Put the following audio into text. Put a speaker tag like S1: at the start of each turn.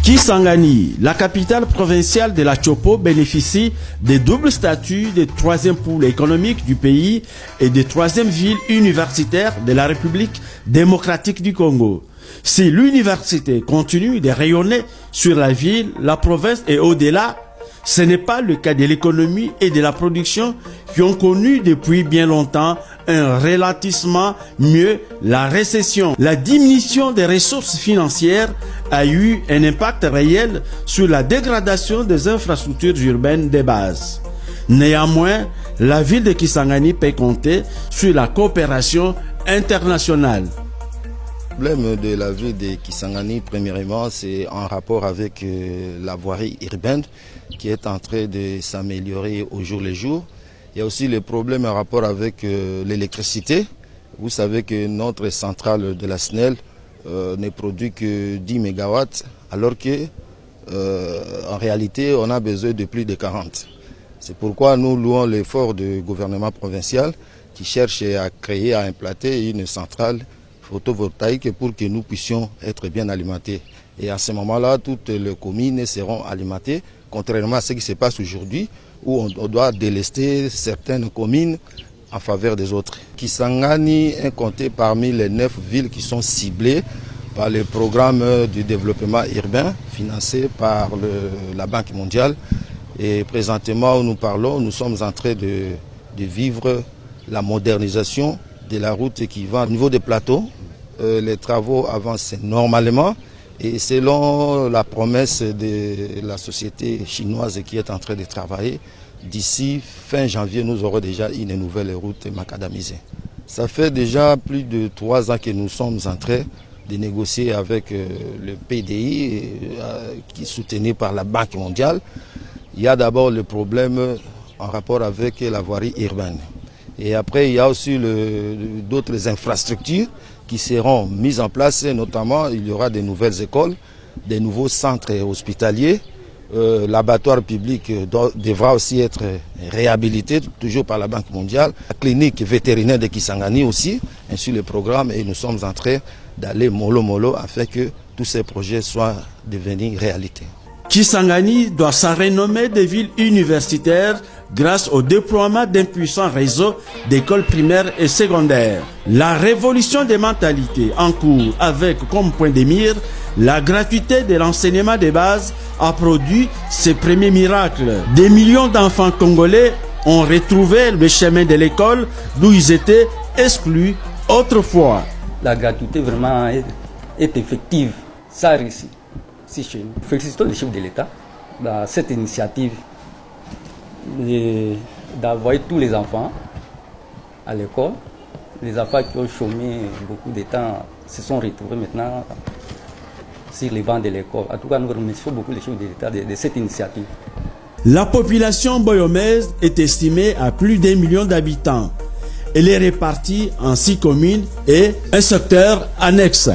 S1: Kisangani, la capitale provinciale de la Chopo, bénéficie des doubles statuts de troisième pôle économique du pays et de troisième ville universitaire de la République démocratique du Congo. Si l'université continue de rayonner sur la ville, la province et au-delà, ce n'est pas le cas de l'économie et de la production qui ont connu depuis bien longtemps un ralentissement, mieux la récession. La diminution des ressources financières a eu un impact réel sur la dégradation des infrastructures urbaines de base. Néanmoins, la ville de Kisangani peut compter sur la coopération internationale.
S2: Le problème de la ville de Kisangani, premièrement, c'est en rapport avec la voirie urbaine qui est en train de s'améliorer au jour le jour. Il y a aussi le problème en rapport avec l'électricité. Vous savez que notre centrale de la SNEL ne produit que 10 MW, alors que en réalité, on a besoin de plus de 40. C'est pourquoi nous louons l'effort du gouvernement provincial qui cherche à créer, à implanter une centrale photovoltaïque pour que nous puissions être bien alimentés. Et à ce moment-là, toutes les communes seront alimentées, contrairement à ce qui se passe aujourd'hui, où on doit délester certaines communes en faveur des autres. Kisangani est compté parmi les 9 villes qui sont ciblées par le programme du développement urbain financé par la Banque mondiale. Et présentement où nous parlons, nous sommes en train de vivre la modernisation de la route qui va au niveau des plateaux. Les travaux avancent normalement et selon la promesse de la société chinoise qui est en train de travailler, d'ici fin janvier, nous aurons déjà une nouvelle route macadamisée. Ça fait déjà plus de 3 ans que nous sommes en train de négocier avec le PDI qui est soutenu par la Banque mondiale. Il y a d'abord le problème en rapport avec la voirie urbaine. Et après, il y a aussi d'autres infrastructures qui seront mises en place, notamment il y aura des nouvelles écoles, des nouveaux centres hospitaliers. L'abattoir public devra aussi être réhabilité, toujours par la Banque mondiale. La clinique vétérinaire de Kisangani aussi, ainsi le programme, et nous sommes en train d'aller mollo afin que tous ces projets soient devenus réalité.
S1: Kisangani doit sa renommée de ville universitaire grâce au déploiement d'un puissant réseau d'écoles primaires et secondaires. La révolution des mentalités en cours avec comme point de mire la gratuité de l'enseignement de base a produit ses premiers miracles. Des millions d'enfants congolais ont retrouvé le chemin de l'école d'où ils étaient exclus autrefois.
S3: La gratuité vraiment est effective, ça réussit. Si chez nous. Félicitons le chef de l'État dans cette initiative d'envoyer tous les enfants à l'école. Les enfants qui ont chômé beaucoup de temps se sont retrouvés maintenant sur les bancs de l'école. En tout cas, nous remercions beaucoup le chef de l'État de cette initiative.
S1: La population boyomaise est estimée à plus d'1 million d'habitants. Elle est répartie en 6 communes et un secteur annexe.